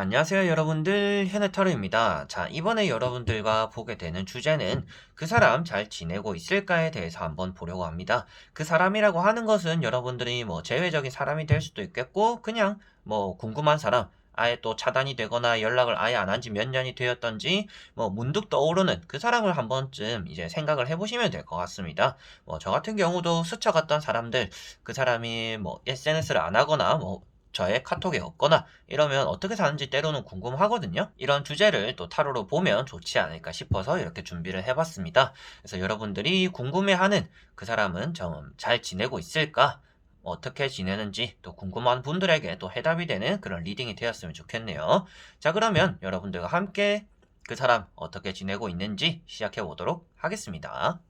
자, 안녕하세요, 여러분들. 현해타로입니다. 자, 이번에 여러분들과 보게 되는 주제는 그 사람 잘 지내고 있을까에 대해서 한번 보려고 합니다. 그 사람이라고 하는 것은 여러분들이 뭐 제외적인 사람이 될 수도 있겠고, 그냥 뭐 궁금한 사람, 아예 또 차단이 되거나 연락을 아예 안 한 지 몇 년이 되었던지, 뭐 문득 떠오르는 그 사람을 한 번쯤 이제 생각을 해보시면 될 것 같습니다. 뭐 저 같은 경우도 스쳐갔던 사람들, 그 사람이 뭐 SNS를 안 하거나 뭐 저의 카톡에 없거나 이러면 어떻게 사는지 때로는 궁금하거든요. 이런 주제를 또 타로로 보면 좋지 않을까 싶어서 이렇게 준비를 해봤습니다. 그래서 여러분들이 궁금해하는 그 사람은 좀 잘 지내고 있을까? 어떻게 지내는지 또 궁금한 분들에게 또 해답이 되는 그런 리딩이 되었으면 좋겠네요. 자, 그러면 여러분들과 함께 그 사람 어떻게 지내고 있는지 시작해 보도록 하겠습니다.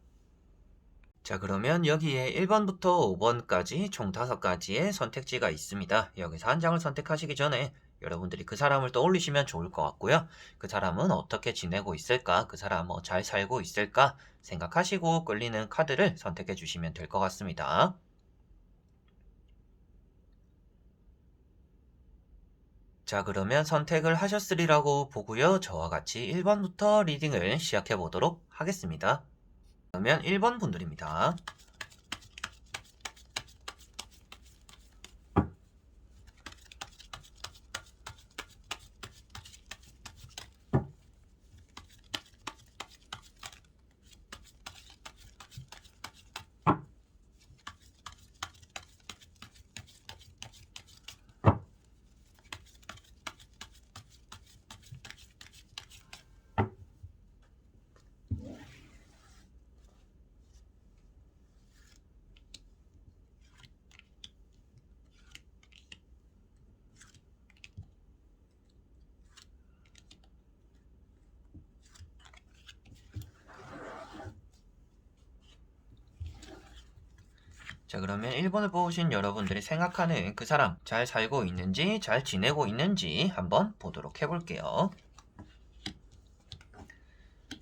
자, 그러면 여기에 1번부터 5번까지 총 5가지의 선택지가 있습니다. 여기서 한 장을 선택하시기 전에 여러분들이 그 사람을 떠올리시면 좋을 것 같고요. 그 사람은 어떻게 지내고 있을까? 그 사람 뭐 잘 살고 있을까? 생각하시고 끌리는 카드를 선택해 주시면 될 것 같습니다. 자, 그러면 선택을 하셨으리라고 보고요. 저와 같이 1번부터 리딩을 시작해 보도록 하겠습니다. 그러면 1번 분들입니다. 자, 그러면 1번을 뽑으신 여러분들이 생각하는 그 사람 잘 살고 있는지 잘 지내고 있는지 한번 보도록 해볼게요.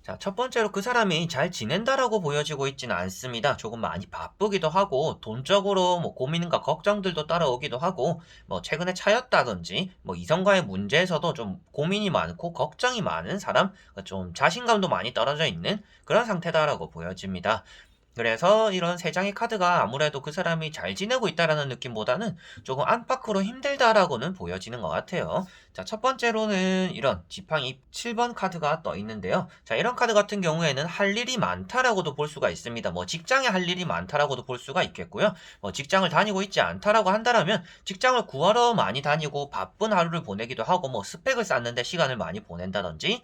자, 첫 번째로 그 사람이 잘 지낸다라고 보여지고 있지는 않습니다. 조금 많이 바쁘기도 하고 돈적으로 뭐 고민과 걱정들도 따라오기도 하고 뭐 최근에 차였다든지 뭐 이성과의 문제에서도 좀 고민이 많고 걱정이 많은 사람, 좀 자신감도 많이 떨어져 있는 그런 상태다라고 보여집니다. 그래서 이런 세 장의 카드가 아무래도 그 사람이 잘 지내고 있다라는 느낌보다는 조금 안팎으로 힘들다라고는 보여지는 것 같아요. 자, 첫 번째로는 이런 지팡이 7번 카드가 떠 있는데요. 자, 이런 카드 같은 경우에는 할 일이 많다라고도 볼 수가 있습니다. 뭐 직장에 할 일이 많다라고도 볼 수가 있겠고요. 뭐 직장을 다니고 있지 않다라고 한다라면 직장을 구하러 많이 다니고 바쁜 하루를 보내기도 하고 뭐 스펙을 쌓는데 시간을 많이 보낸다든지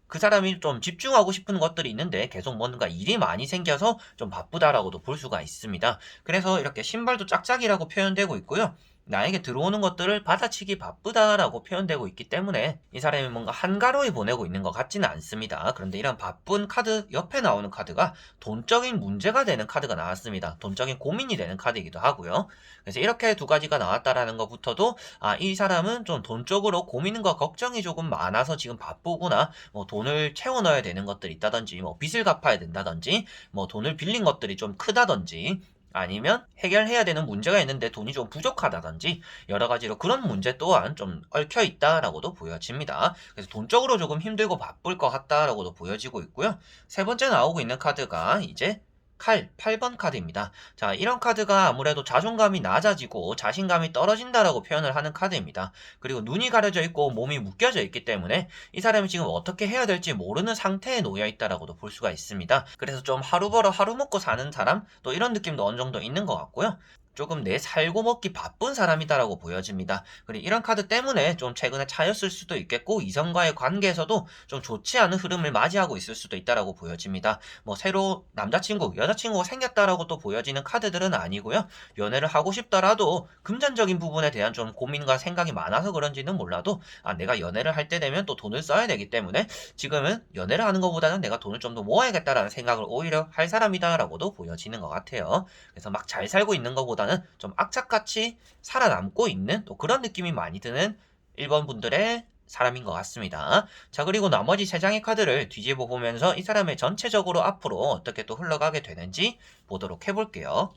그 사람이 좀 집중하고 싶은 것들이 있는데 계속 뭔가 일이 많이 생겨서 좀 바쁘다라고도 볼 수가 있습니다. 그래서 이렇게 신발도 짝짝이라고 표현되고 있고요. 나에게 들어오는 것들을 받아치기 바쁘다라고 표현되고 있기 때문에 이 사람이 뭔가 한가로이 보내고 있는 것 같지는 않습니다. 그런데 이런 바쁜 카드 옆에 나오는 카드가 돈적인 문제가 되는 카드가 나왔습니다. 돈적인 고민이 되는 카드이기도 하고요. 그래서 이렇게 두 가지가 나왔다라는 것부터도 이 사람은 좀 돈적으로 고민과 걱정이 조금 많아서 지금 바쁘구나. 뭐 돈을 채워 넣어야 되는 것들이 있다든지 뭐 빚을 갚아야 된다든지 뭐 돈을 빌린 것들이 좀 크다든지 아니면 해결해야 되는 문제가 있는데 돈이 좀 부족하다든지 여러 가지로 그런 문제 또한 좀 얽혀 있다라고도 보여집니다. 그래서 돈적으로 조금 힘들고 바쁠 것 같다라고도 보여지고 있고요. 세 번째 나오고 있는 카드가 이제 칼 8번 카드입니다. 자, 이런 카드가 아무래도 자존감이 낮아지고 자신감이 떨어진다라고 표현을 하는 카드입니다. 그리고 눈이 가려져 있고 몸이 묶여져 있기 때문에 이 사람이 지금 어떻게 해야 될지 모르는 상태에 놓여 있다라고도 볼 수가 있습니다. 그래서 좀 하루 벌어 하루 먹고 사는 사람 또 이런 느낌도 어느 정도 있는 것 같고요. 조금 내 살고 먹기 바쁜 사람이다라고 보여집니다. 그리고 이런 카드 때문에 좀 최근에 차였을 수도 있겠고 이성과의 관계에서도 좀 좋지 않은 흐름을 맞이하고 있을 수도 있다라고 보여집니다. 뭐 새로 남자친구, 여자친구가 생겼다라고 또 보여지는 카드들은 아니고요. 연애를 하고 싶더라도 금전적인 부분에 대한 좀 고민과 생각이 많아서 그런지는 몰라도 내가 연애를 할 때 되면 또 돈을 써야 되기 때문에 지금은 연애를 하는 것보다는 내가 돈을 좀 더 모아야겠다라는 생각을 오히려 할 사람이다라고도 보여지는 것 같아요. 그래서 막 잘 살고 있는 것보다는 좀 악착같이 살아남고 있는 또 그런 느낌이 많이 드는 1번 분들의 사람인 것 같습니다. 자, 그리고 나머지 3장의 카드를 뒤집어 보면서 이 사람의 전체적으로 앞으로 어떻게 또 흘러가게 되는지 보도록 해볼게요.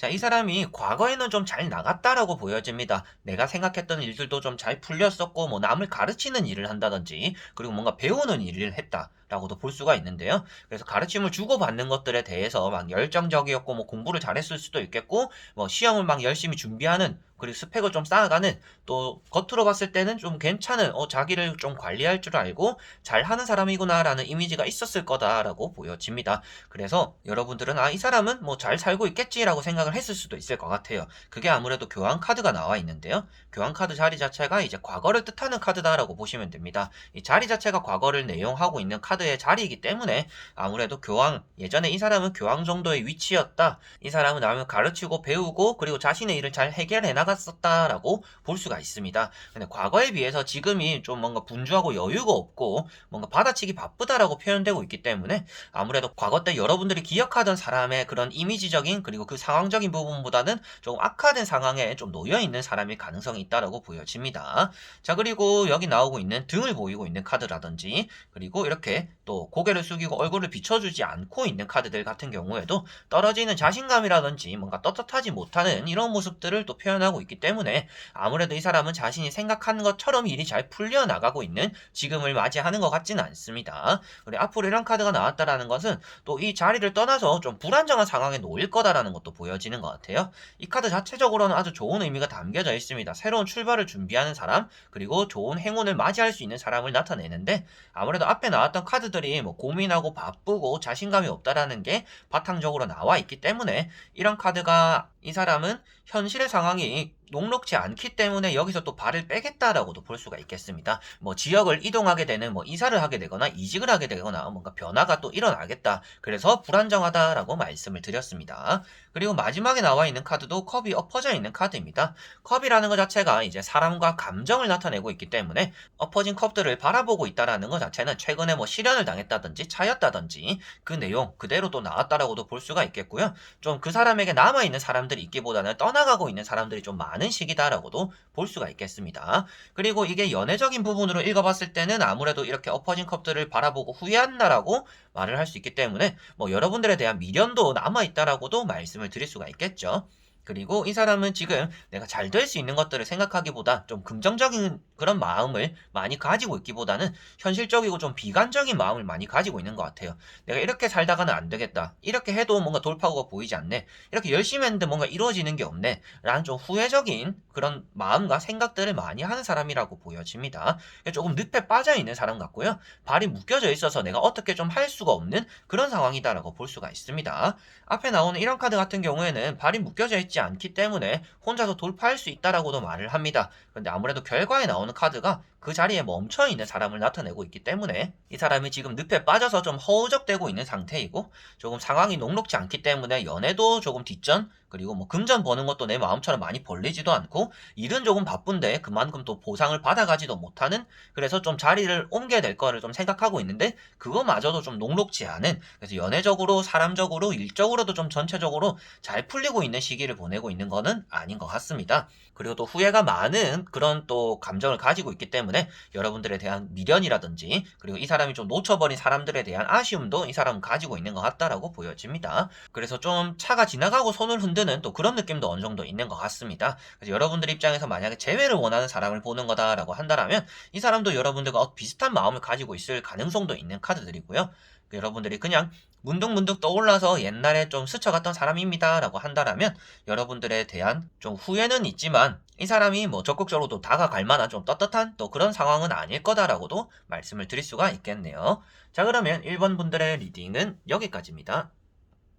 자, 이 사람이 과거에는 좀 잘 나갔다라고 보여집니다. 내가 생각했던 일들도 좀 잘 풀렸었고, 뭐 남을 가르치는 일을 한다든지, 그리고 뭔가 배우는 일을 했다라고도 볼 수가 있는데요. 그래서 가르침을 주고받는 것들에 대해서 막 열정적이었고, 뭐 공부를 잘했을 수도 있겠고, 뭐 시험을 막 열심히 준비하는, 그리고 스펙을 좀 쌓아가는, 또 겉으로 봤을 때는 좀 괜찮은, 자기를 좀 관리할 줄 알고 잘하는 사람이구나라는 이미지가 있었을 거다라고 보여집니다. 그래서 여러분들은 이 사람은 뭐 잘 살고 있겠지라고 생각을 했을 수도 있을 것 같아요. 그게 아무래도 교환 카드가 나와 있는데요. 교환 카드 자리 자체가 이제 과거를 뜻하는 카드다라고 보시면 됩니다. 이 자리 자체가 과거를 내용하고 있는 카드의 자리이기 때문에 아무래도 교황, 예전에 이 사람은 교황 정도의 위치였다. 이 사람은 남을 가르치고 배우고 그리고 자신의 일을 잘 해결해 나갔었다라고 볼 수가 있습니다. 근데 과거에 비해서 지금이 좀 뭔가 분주하고 여유가 없고 뭔가 받아치기 바쁘다라고 표현되고 있기 때문에 아무래도 과거 때 여러분들이 기억하던 사람의 그런 이미지적인 그리고 그 상황적인 부분보다는 좀 악화된 상황에 좀 놓여있는 사람일 가능성이 있다라고 보여집니다. 자, 그리고 여기 나오고 있는 등을 보이고 있는 카드라든지 그리고 이렇게 또 고개를 숙이고 얼굴을 비춰주지 않고 있는 카드들 같은 경우에도 떨어지는 자신감이라든지 뭔가 떳떳하지 못하는 이런 모습들을 또 표현하고 있기 때문에 아무래도 이 사람은 자신이 생각하는 것처럼 일이 잘 풀려나가고 있는 지금을 맞이하는 것 같지는 않습니다. 그리고 앞으로 이런 카드가 나왔다라는 것은 또 이 자리를 떠나서 좀 불안정한 상황에 놓일 거다라는 것도 보여지는 것 같아요. 이 카드 자체적으로는 아주 좋은 의미가 담겨져 있습니다. 새로운 출발을 준비하는 사람, 그리고 좋은 행운을 맞이할 수 있는 사람을 나타내는데 아무래도 앞에 나왔던 카드들이 뭐 고민하고 바쁘고 자신감이 없다라는 게 바탕적으로 나와 있기 때문에 이런 카드가 이 사람은 현실의 상황이 녹록지 않기 때문에 여기서 또 발을 빼겠다라고도 볼 수가 있겠습니다. 뭐 지역을 이동하게 되는 뭐 이사를 하게 되거나 이직을 하게 되거나 뭔가 변화가 또 일어나겠다. 그래서 불안정하다라고 말씀을 드렸습니다. 그리고 마지막에 나와 있는 카드도 컵이 엎어져 있는 카드입니다. 컵이라는 것 자체가 이제 사람과 감정을 나타내고 있기 때문에 엎어진 컵들을 바라보고 있다라는 것 자체는 최근에 뭐 실현을 당했다든지 차였다든지 그 내용 그대로 또 나왔다라고도 볼 수가 있겠고요. 좀 그 사람에게 남아있는 사람들이 있기보다는 떠나가고 있는 사람들이 좀 많은 시기다라고도 볼 수가 있겠습니다. 그리고 이게 연애적인 부분으로 읽어봤을 때는 아무래도 이렇게 엎어진 컵들을 바라보고 후회한다라고 말을 할 수 있기 때문에 뭐 여러분들에 대한 미련도 남아있다라고도 말씀을 드릴 수가 있겠죠. 그리고 이 사람은 지금 내가 잘 될 수 있는 것들을 생각하기보다 좀 긍정적인 그런 마음을 많이 가지고 있기보다는 현실적이고 좀 비관적인 마음을 많이 가지고 있는 것 같아요. 내가 이렇게 살다가는 안 되겠다. 이렇게 해도 뭔가 돌파구가 보이지 않네. 이렇게 열심히 했는데 뭔가 이루어지는 게 없네. 라는 좀 후회적인 그런 마음과 생각들을 많이 하는 사람이라고 보여집니다. 조금 늪에 빠져 있는 사람 같고요. 발이 묶여져 있어서 내가 어떻게 좀 할 수가 없는 그런 상황이다라고 볼 수가 있습니다. 앞에 나오는 이런 카드 같은 경우에는 발이 묶여져 있지 않기 때문에 혼자서 돌파할 수 있다라고도 말을 합니다. 그런데 아무래도 결과에 나오는 카드가 그 자리에 멈춰 있는 사람을 나타내고 있기 때문에 이 사람이 지금 늪에 빠져서 좀 허우적대고 있는 상태이고 조금 상황이 녹록지 않기 때문에 연애도 조금 뒷전 그리고 뭐 금전 버는 것도 내 마음처럼 많이 벌리지도 않고 일은 조금 바쁜데 그만큼 또 보상을 받아가지도 못하는 그래서 좀 자리를 옮겨야 될 거를 좀 생각하고 있는데 그거마저도 좀 녹록지 않은 그래서 연애적으로 사람적으로 일적으로도 좀 전체적으로 잘 풀리고 있는 시기를 보내고 있는 거는 아닌 것 같습니다. 그리고 또 후회가 많은 그런 또 감정을 가지고 있기 때문에 여러분들에 대한 미련이라든지 그리고 이 사람이 좀 놓쳐버린 사람들에 대한 아쉬움도 이 사람은 가지고 있는 것 같다라고 보여집니다. 그래서 좀 차가 지나가고 손을 흔드는 또 그런 느낌도 어느 정도 있는 것 같습니다. 그래서 여러분들 입장에서 만약에 재회를 원하는 사람을 보는 거다라고 한다면 이 사람도 여러분들과 비슷한 마음을 가지고 있을 가능성도 있는 카드들이고요. 여러분들이 그냥 문득문득 떠올라서 옛날에 좀 스쳐갔던 사람입니다 라고 한다면 여러분들에 대한 좀 후회는 있지만 이 사람이 뭐 적극적으로 또 다가갈 만한 좀 떳떳한 또 그런 상황은 아닐 거다라고도 말씀을 드릴 수가 있겠네요. 자, 그러면 1번 분들의 리딩은 여기까지입니다.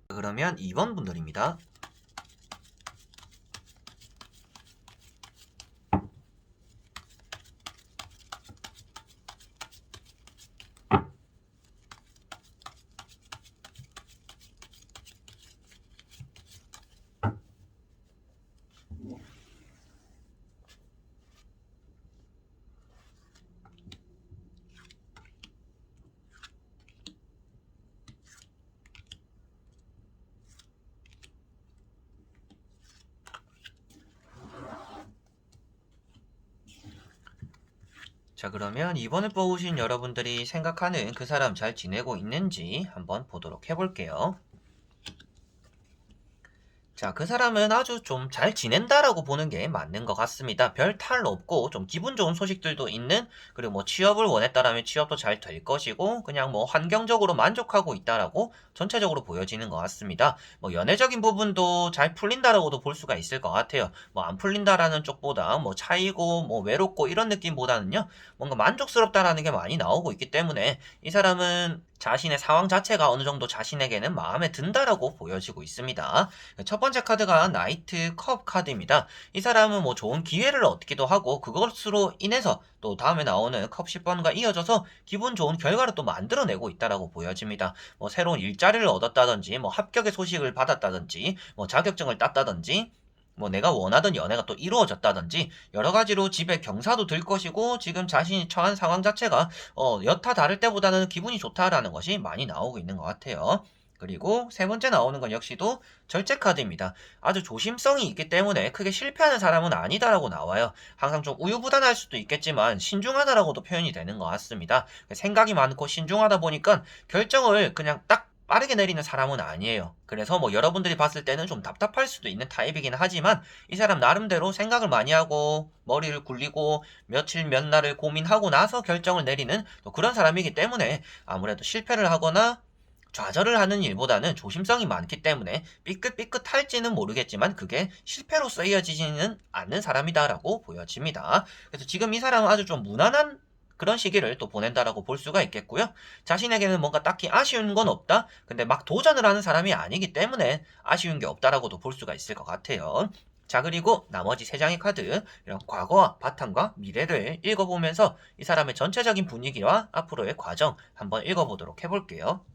그러면 2번 분들입니다. 자, 그러면 이번에 뽑으신 여러분들이 생각하는 그 사람 잘 지내고 있는지 한번 보도록 해볼게요. 자, 그 사람은 아주 좀 잘 지낸다라고 보는 게 맞는 것 같습니다. 별 탈 없고 좀 기분 좋은 소식들도 있는, 그리고 뭐 취업을 원했다라면 취업도 잘 될 것이고 그냥 뭐 환경적으로 만족하고 있다라고 전체적으로 보여지는 것 같습니다. 뭐 연애적인 부분도 잘 풀린다라고도 볼 수가 있을 것 같아요. 뭐 안 풀린다라는 쪽보다 뭐 차이고 뭐 외롭고 이런 느낌보다는요, 뭔가 만족스럽다라는 게 많이 나오고 있기 때문에 이 사람은 자신의 상황 자체가 어느 정도 자신에게는 마음에 든다라고 보여지고 있습니다. 첫 번째 카드가 나이트 컵 카드입니다. 이 사람은 뭐 좋은 기회를 얻기도 하고 그것으로 인해서 또 다음에 나오는 컵 10번과 이어져서 기분 좋은 결과를 또 만들어내고 있다라고 보여집니다. 뭐 새로운 일자리를 얻었다든지 뭐 합격의 소식을 받았다든지 뭐 자격증을 땄다든지 뭐 내가 원하던 연애가 또 이루어졌다든지 여러 가지로 집에 경사도 들 것이고 지금 자신이 처한 상황 자체가 여타 다를 때보다는 기분이 좋다라는 것이 많이 나오고 있는 것 같아요. 그리고 세 번째 나오는 건 역시도 절제 카드입니다. 아주 조심성이 있기 때문에 크게 실패하는 사람은 아니다라고 나와요. 항상 좀 우유부단할 수도 있겠지만 신중하다라고도 표현이 되는 것 같습니다. 생각이 많고 신중하다 보니까 결정을 그냥 딱 빠르게 내리는 사람은 아니에요. 그래서 뭐 여러분들이 봤을 때는 좀 답답할 수도 있는 타입이긴 하지만 이 사람 나름대로 생각을 많이 하고 머리를 굴리고 며칠 몇 날을 고민하고 나서 결정을 내리는 또 그런 사람이기 때문에 아무래도 실패를 하거나 좌절을 하는 일보다는 조심성이 많기 때문에 삐끗삐끗할지는 모르겠지만 그게 실패로 쓰여지지는 않는 사람이다라고 보여집니다. 그래서 지금 이 사람은 아주 좀 무난한 그런 시기를 또 보낸다라고 볼 수가 있겠고요. 자신에게는 뭔가 딱히 아쉬운 건 없다. 근데 막 도전을 하는 사람이 아니기 때문에 아쉬운 게 없다라고도 볼 수가 있을 것 같아요. 자, 그리고 나머지 세 장의 카드, 이런 과거와 바탕과 미래를 읽어보면서 이 사람의 전체적인 분위기와 앞으로의 과정 한번 읽어보도록 해볼게요.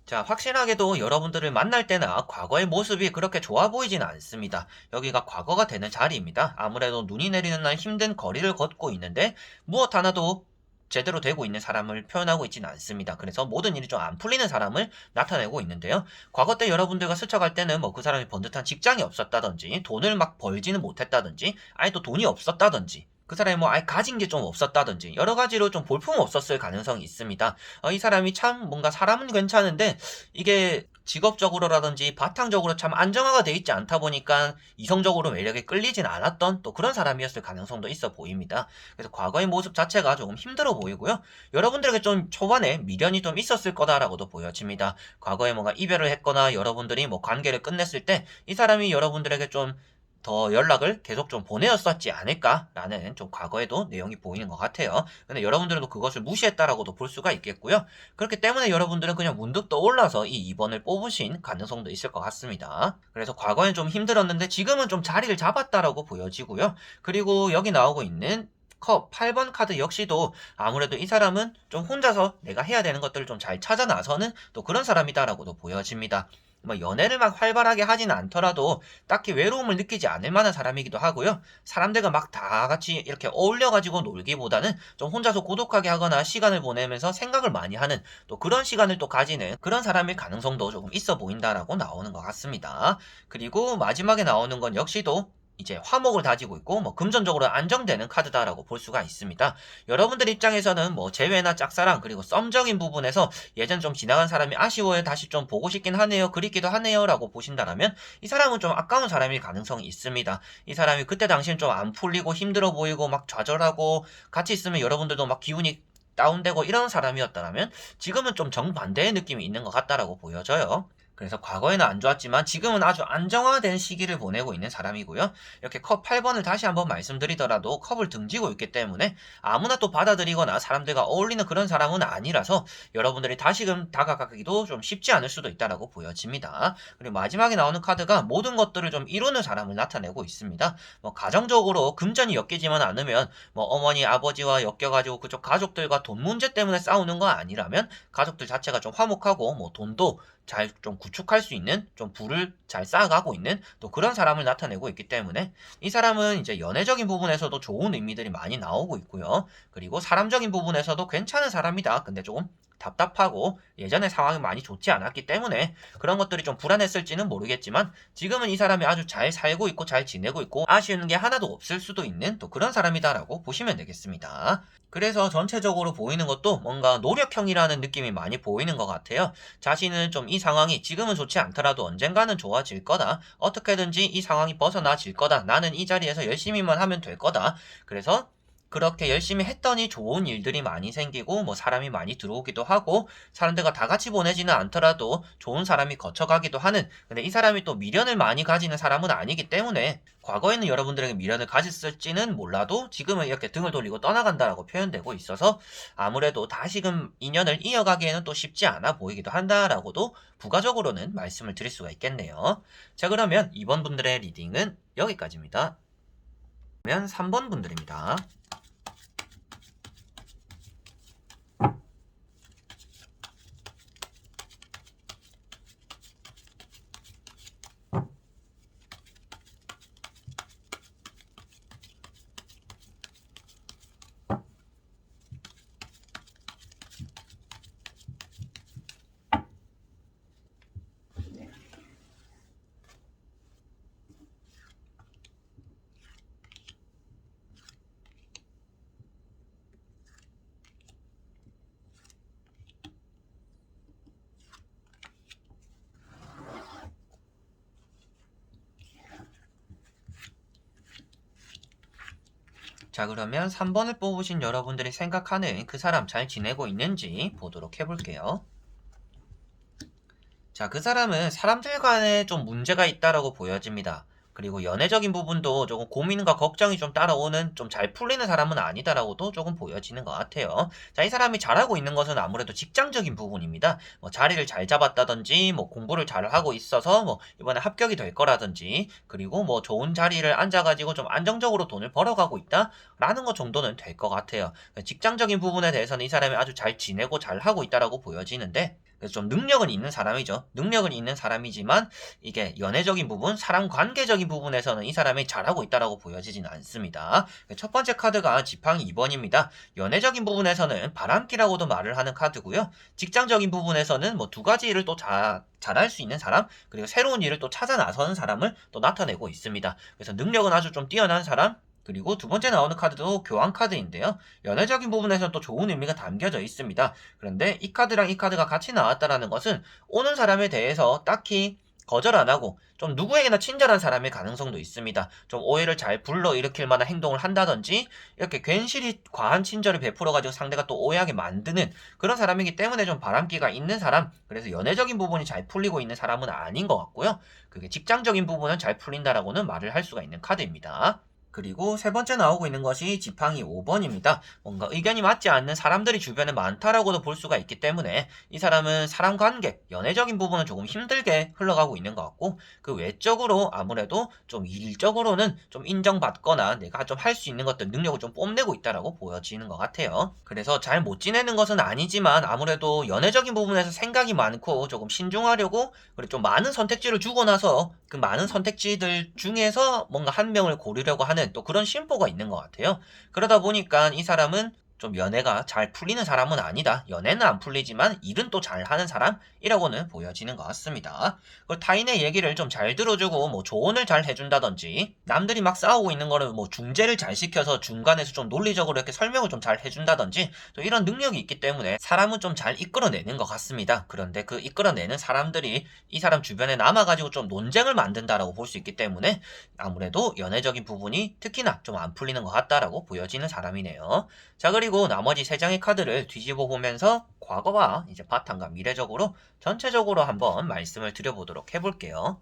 자, 확실하게도 여러분들을 만날 때나 과거의 모습이 그렇게 좋아 보이진 않습니다. 여기가 과거가 되는 자리입니다. 아무래도 눈이 내리는 날 힘든 거리를 걷고 있는데 무엇 하나도 제대로 되고 있는 사람을 표현하고 있지는 않습니다. 그래서 모든 일이 좀 안 풀리는 사람을 나타내고 있는데요. 과거 때 여러분들과 스쳐갈 때는 뭐 그 사람이 번듯한 직장이 없었다든지 돈을 막 벌지는 못했다든지 아니 또 돈이 없었다든지 그 사람이 뭐 아예 가진 게 좀 없었다든지 여러 가지로 좀 볼품 없었을 가능성이 있습니다. 이 사람이 참 뭔가 사람은 괜찮은데 이게 직업적으로라든지 바탕적으로 참 안정화가 돼 있지 않다 보니까 이성적으로 매력에 끌리진 않았던 또 그런 사람이었을 가능성도 있어 보입니다. 그래서 과거의 모습 자체가 조금 힘들어 보이고요. 여러분들에게 좀 초반에 미련이 좀 있었을 거다라고도 보여집니다. 과거에 뭔가 이별을 했거나 여러분들이 뭐 관계를 끝냈을 때 이 사람이 여러분들에게 좀 더 연락을 계속 좀 보내었었지 않을까라는 좀 과거에도 내용이 보이는 것 같아요. 근데 여러분들도 그것을 무시했다라고도 볼 수가 있겠고요. 그렇기 때문에 여러분들은 그냥 문득 떠올라서 이 2번을 뽑으신 가능성도 있을 것 같습니다. 그래서 과거엔 좀 힘들었는데 지금은 좀 자리를 잡았다라고 보여지고요. 그리고 여기 나오고 있는 컵 8번 카드 역시도 아무래도 이 사람은 좀 혼자서 내가 해야 되는 것들을 좀 잘 찾아 나서는 또 그런 사람이다라고도 보여집니다. 뭐 연애를 막 활발하게 하지는 않더라도 딱히 외로움을 느끼지 않을 만한 사람이기도 하고요. 사람들과 막 다 같이 이렇게 어울려가지고 놀기보다는 좀 혼자서 고독하게 하거나 시간을 보내면서 생각을 많이 하는 또 그런 시간을 또 가지는 그런 사람일 가능성도 조금 있어 보인다라고 나오는 것 같습니다. 그리고 마지막에 나오는 건 역시도 이제 화목을 다지고 있고 뭐 금전적으로 안정되는 카드다라고 볼 수가 있습니다. 여러분들 입장에서는 뭐 재회나 짝사랑 그리고 썸적인 부분에서 예전 좀 지나간 사람이 아쉬워요. 다시 좀 보고 싶긴 하네요. 그립기도 하네요. 라고 보신다면 이 사람은 좀 아까운 사람일 가능성이 있습니다. 이 사람이 그때 당시엔 좀 안 풀리고 힘들어 보이고 막 좌절하고 같이 있으면 여러분들도 막 기분이 다운되고 이런 사람이었다면 지금은 좀 정반대의 느낌이 있는 것 같다라고 보여져요. 그래서 과거에는 안 좋았지만 지금은 아주 안정화된 시기를 보내고 있는 사람이고요. 이렇게 컵 8번을 다시 한번 말씀드리더라도 컵을 등지고 있기 때문에 아무나 또 받아들이거나 사람들과 어울리는 그런 사람은 아니라서 여러분들이 다시금 다가가기도 좀 쉽지 않을 수도 있다라고 보여집니다. 그리고 마지막에 나오는 카드가 모든 것들을 좀 이루는 사람을 나타내고 있습니다. 뭐 가정적으로 금전이 엮이지만 않으면 뭐 어머니 아버지와 엮여가지고 그쪽 가족들과 돈 문제 때문에 싸우는 거 아니라면 가족들 자체가 좀 화목하고 뭐 돈도 잘 좀 구축할 수 있는 좀 부를 잘 쌓아가고 있는 또 그런 사람을 나타내고 있기 때문에 이 사람은 이제 연애적인 부분에서도 좋은 의미들이 많이 나오고 있고요. 그리고 사람적인 부분에서도 괜찮은 사람이다. 근데 조금 답답하고 예전의 상황이 많이 좋지 않았기 때문에 그런 것들이 좀 불안했을지는 모르겠지만 지금은 이 사람이 아주 잘 살고 있고 잘 지내고 있고 아쉬운 게 하나도 없을 수도 있는 또 그런 사람이다라고 보시면 되겠습니다. 그래서 전체적으로 보이는 것도 뭔가 노력형이라는 느낌이 많이 보이는 것 같아요. 자신은 좀 이 상황이 지금은 좋지 않더라도 언젠가는 좋아질 거다. 어떻게든지 이 상황이 벗어나질 거다. 나는 이 자리에서 열심히만 하면 될 거다. 그래서 그렇게 열심히 했더니 좋은 일들이 많이 생기고 뭐 사람이 많이 들어오기도 하고 사람들과 다 같이 보내지는 않더라도 좋은 사람이 거쳐가기도 하는, 근데 이 사람이 또 미련을 많이 가지는 사람은 아니기 때문에 과거에는 여러분들에게 미련을 가졌을지는 몰라도 지금은 이렇게 등을 돌리고 떠나간다라고 표현되고 있어서 아무래도 다시금 인연을 이어가기에는 또 쉽지 않아 보이기도 한다라고도 부가적으로는 말씀을 드릴 수가 있겠네요. 자, 그러면 이번 분들의 리딩은 여기까지입니다. 그러면 3번 분들입니다. 자, 그러면 3번을 뽑으신 여러분들이 생각하는 그 사람 잘 지내고 있는지 보도록 해볼게요. 자, 그 사람은 사람들 간에 좀 문제가 있다라고 보여집니다. 그리고 연애적인 부분도 조금 고민과 걱정이 좀 따라오는, 좀 잘 풀리는 사람은 아니다라고도 조금 보여지는 것 같아요. 자, 이 사람이 잘하고 있는 것은 아무래도 직장적인 부분입니다. 뭐 자리를 잘 잡았다든지, 뭐 공부를 잘 하고 있어서 뭐 이번에 합격이 될 거라든지, 그리고 뭐 좋은 자리를 앉아가지고 좀 안정적으로 돈을 벌어가고 있다라는 것 정도는 될 것 같아요. 직장적인 부분에 대해서는 이 사람이 아주 잘 지내고 잘 하고 있다라고 보여지는데, 그래서 좀 능력은 있는 사람이죠. 능력은 있는 사람이지만 이게 연애적인 부분, 사람 관계적인 부분에서는 이 사람이 잘하고 있다라고 보여지진 않습니다. 첫 번째 카드가 지팡이 2번입니다. 연애적인 부분에서는 바람기라고도 말을 하는 카드고요. 직장적인 부분에서는 뭐 두 가지 일을 또 잘할 수 있는 사람, 그리고 새로운 일을 또 찾아 나서는 사람을 또 나타내고 있습니다. 그래서 능력은 아주 좀 뛰어난 사람, 그리고 두 번째 나오는 카드도 교환 카드인데요. 연애적인 부분에서는 또 좋은 의미가 담겨져 있습니다. 그런데 이 카드랑 이 카드가 같이 나왔다라는 것은 오는 사람에 대해서 딱히 거절 안 하고 좀 누구에게나 친절한 사람일 가능성도 있습니다. 좀 오해를 잘 불러일으킬 만한 행동을 한다든지 이렇게 괜시리 과한 친절을 베풀어가지고 상대가 또 오해하게 만드는 그런 사람이기 때문에 좀 바람기가 있는 사람, 그래서 연애적인 부분이 잘 풀리고 있는 사람은 아닌 것 같고요. 그게 직장적인 부분은 잘 풀린다라고는 말을 할 수가 있는 카드입니다. 그리고 세 번째 나오고 있는 것이 지팡이 5번입니다. 뭔가 의견이 맞지 않는 사람들이 주변에 많다라고도 볼 수가 있기 때문에 이 사람은 사람 관계, 연애적인 부분은 조금 힘들게 흘러가고 있는 것 같고 그 외적으로 아무래도 좀 일적으로는 좀 인정받거나 내가 좀 할 수 있는 것들 능력을 좀 뽐내고 있다라고 보여지는 것 같아요. 그래서 잘 못 지내는 것은 아니지만 아무래도 연애적인 부분에서 생각이 많고 조금 신중하려고 그리고 좀 많은 선택지를 주고 나서 그 많은 선택지들 중에서 뭔가 한 명을 고르려고 하는 또 그런 심보가 있는 것 같아요. 그러다 보니까 이 사람은 좀 연애가 잘 풀리는 사람은 아니다. 연애는 안 풀리지만 일은 또 잘하는 사람이라고는 보여지는 것 같습니다. 그 타인의 얘기를 좀 잘 들어주고 뭐 조언을 잘 해준다든지 남들이 막 싸우고 있는 거를 뭐 중재를 잘 시켜서 중간에서 좀 논리적으로 이렇게 설명을 좀 잘 해준다든지 또 이런 능력이 있기 때문에 사람은 좀 잘 이끌어내는 것 같습니다. 그런데 그 이끌어내는 사람들이 이 사람 주변에 남아가지고 좀 논쟁을 만든다라고 볼 수 있기 때문에 아무래도 연애적인 부분이 특히나 좀 안 풀리는 것 같다라고 보여지는 사람이네요. 자, 그리고 나머지 세 장의 카드를 뒤집어 보면서 과거와 이제 바탕과 미래적으로 전체적으로 한번 말씀을 드려보도록 해볼게요.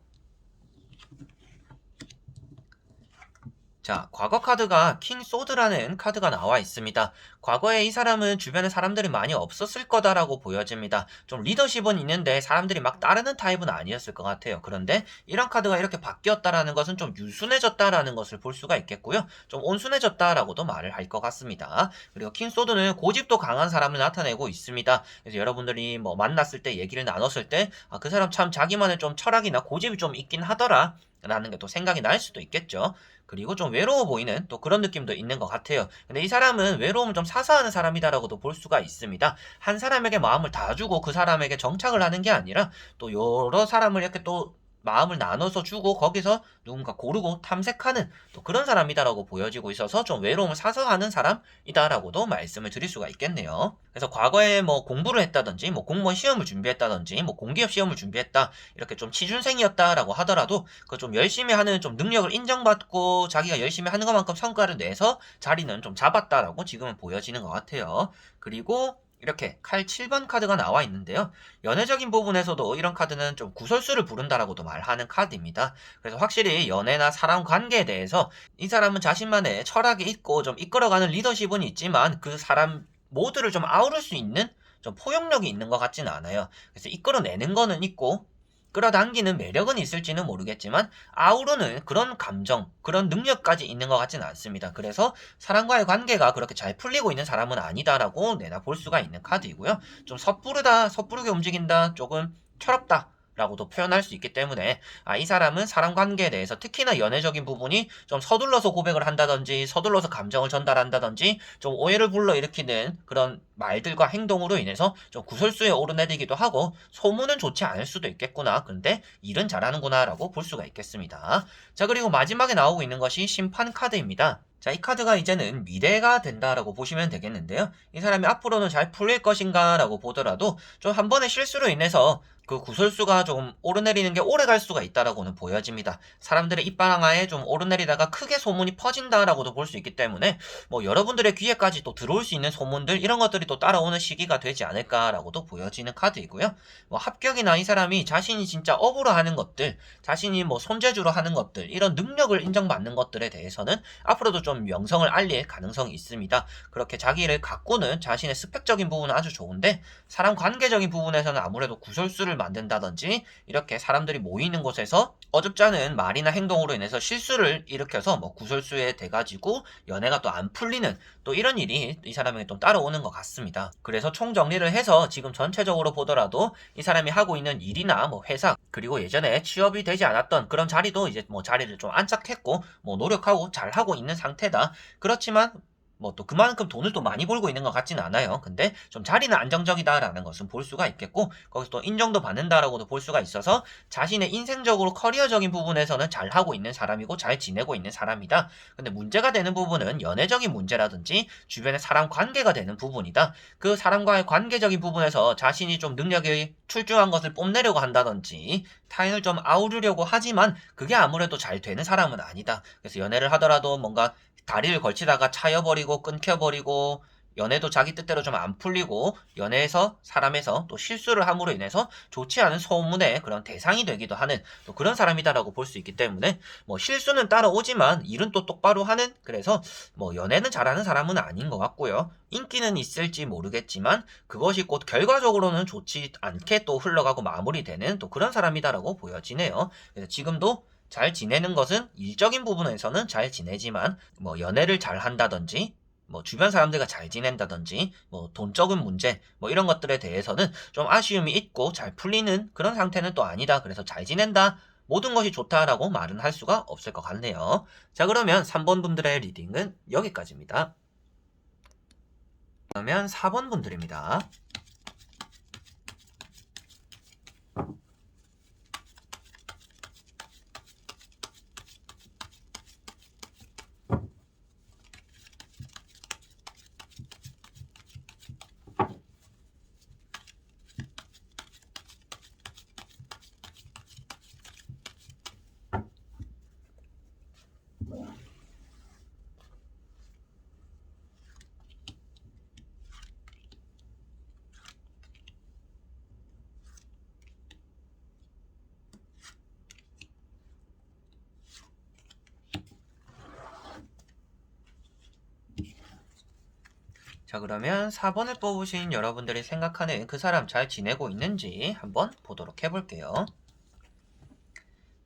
자, 과거 카드가 킹 소드라는 카드가 나와 있습니다. 과거에 이 사람은 주변에 사람들이 많이 없었을 거다라고 보여집니다. 좀 리더십은 있는데 사람들이 막 따르는 타입은 아니었을 것 같아요. 그런데 이런 카드가 이렇게 바뀌었다라는 것은 좀 유순해졌다라는 것을 볼 수가 있겠고요. 좀 온순해졌다라고도 말을 할 것 같습니다. 그리고 킹 소드는 고집도 강한 사람을 나타내고 있습니다. 그래서 여러분들이 뭐 만났을 때 얘기를 나눴을 때, 아, 그 사람 참 자기만의 좀 철학이나 고집이 좀 있긴 하더라. 라는 게 또 생각이 날 수도 있겠죠. 그리고 좀 외로워 보이는 또 그런 느낌도 있는 것 같아요. 근데 이 사람은 외로움을 좀 사사하는 사람이다라고도 볼 수가 있습니다. 한 사람에게 마음을 다 주고 그 사람에게 정착을 하는 게 아니라 또 여러 사람을 이렇게 또 마음을 나눠서 주고 거기서 누군가 고르고 탐색하는 또 그런 사람이다라고 보여지고 있어서 좀 외로움을 사서하는 사람이다라고도 말씀을 드릴 수가 있겠네요. 그래서 과거에 뭐 공부를 했다든지 뭐 공무원 시험을 준비했다든지 뭐 공기업 시험을 준비했다 이렇게 좀 취준생이었다라고 하더라도 그 좀 열심히 하는 좀 능력을 인정받고 자기가 열심히 하는 것만큼 성과를 내서 자리는 좀 잡았다라고 지금은 보여지는 것 같아요. 그리고 이렇게 칼 7번 카드가 나와 있는데요. 연애적인 부분에서도 이런 카드는 좀 구설수를 부른다라고도 말하는 카드입니다. 그래서 확실히 연애나 사람 관계에 대해서 이 사람은 자신만의 철학이 있고 좀 이끌어가는 리더십은 있지만 그 사람 모두를 좀 아우를 수 있는 좀 포용력이 있는 것 같지는 않아요. 그래서 이끌어내는 거는 있고 끌어당기는 매력은 있을지는 모르겠지만 아우르는 그런 감정, 그런 능력까지 있는 것 같지는 않습니다. 그래서 사람과의 관계가 그렇게 잘 풀리고 있는 사람은 아니다라고 내다볼 수가 있는 카드이고요. 좀 섣부르다, 섣부르게 움직인다, 조금 철없다. 라고도 표현할 수 있기 때문에 이 사람은 사람 관계에 대해서 특히나 연애적인 부분이 좀 서둘러서 고백을 한다든지 서둘러서 감정을 전달한다든지 좀 오해를 불러일으키는 그런 말들과 행동으로 인해서 좀 구설수에 오르내리기도 하고 소문은 좋지 않을 수도 있겠구나. 근데 일은 잘하는구나 라고 볼 수가 있겠습니다. 자, 그리고 마지막에 나오고 있는 것이 심판 카드입니다. 자, 이 카드가 이제는 미래가 된다라고 보시면 되겠는데요. 이 사람이 앞으로는 잘 풀릴 것인가 라고 보더라도 좀 한 번의 실수로 인해서 그 구설수가 좀 오르내리는 게 오래 갈 수가 있다라고는 보여집니다. 사람들의 입방아에 좀 오르내리다가 크게 소문이 퍼진다라고도 볼 수 있기 때문에 뭐 여러분들의 귀에까지 또 들어올 수 있는 소문들 이런 것들이 또 따라오는 시기가 되지 않을까라고도 보여지는 카드이고요. 뭐 합격이나 이 사람이 자신이 진짜 업으로 하는 것들, 자신이 뭐 손재주로 하는 것들, 이런 능력을 인정받는 것들에 대해서는 앞으로도 좀 명성을 알릴 가능성이 있습니다. 그렇게 자기를 가꾸는 자신의 스펙적인 부분은 아주 좋은데 사람 관계적인 부분에서는 아무래도 구설수를 만든다든지 이렇게 사람들이 모이는 곳에서 어줍지 않은 말이나 행동으로 인해서 실수를 일으켜서 뭐 구설수에 돼가지고 연애가 또 안 풀리는 또 이런 일이 이 사람에게 좀 따라오는 것 같습니다. 그래서 총정리를 해서 지금 전체적으로 보더라도 이 사람이 하고 있는 일이나 뭐 회사 그리고 예전에 취업이 되지 않았던 그런 자리도 이제 뭐 자리를 좀 안착했고 뭐 노력하고 잘하고 있는 상태다. 그렇지만 뭐 또 그만큼 돈을 또 많이 벌고 있는 것 같지는 않아요. 근데 좀 자리는 안정적이다라는 것은 볼 수가 있겠고 거기서 또 인정도 받는다라고도 볼 수가 있어서 자신의 인생적으로 커리어적인 부분에서는 잘하고 있는 사람이고 잘 지내고 있는 사람이다. 근데 문제가 되는 부분은 연애적인 문제라든지 주변의 사람 관계가 되는 부분이다. 그 사람과의 관계적인 부분에서 자신이 좀 능력이 출중한 것을 뽐내려고 한다든지 타인을 좀 아우르려고 하지만 그게 아무래도 잘 되는 사람은 아니다. 그래서 연애를 하더라도 뭔가 다리를 걸치다가 차여버리고 끊겨버리고 연애도 자기 뜻대로 좀 안 풀리고 연애에서 사람에서 또 실수를 함으로 인해서 좋지 않은 소문의 그런 대상이 되기도 하는 또 그런 사람이다라고 볼 수 있기 때문에 뭐 실수는 따라오지만 일은 또 똑바로 하는 그래서 뭐 연애는 잘하는 사람은 아닌 것 같고요. 인기는 있을지 모르겠지만 그것이 곧 결과적으로는 좋지 않게 또 흘러가고 마무리되는 또 그런 사람이다라고 보여지네요. 그래서 지금도 잘 지내는 것은 일적인 부분에서는 잘 지내지만 뭐 연애를 잘 한다든지 뭐 주변 사람들과 잘 지낸다든지 뭐 돈적인 문제 뭐 이런 것들에 대해서는 좀 아쉬움이 있고 잘 풀리는 그런 상태는 또 아니다. 그래서 잘 지낸다. 모든 것이 좋다라고 말은 할 수가 없을 것 같네요. 자, 그러면 3번 분들의 리딩은 여기까지입니다. 그러면 4번 분들입니다. 자, 그러면 4번을 뽑으신 여러분들이 생각하는 그 사람 잘 지내고 있는지 한번 보도록 해볼게요.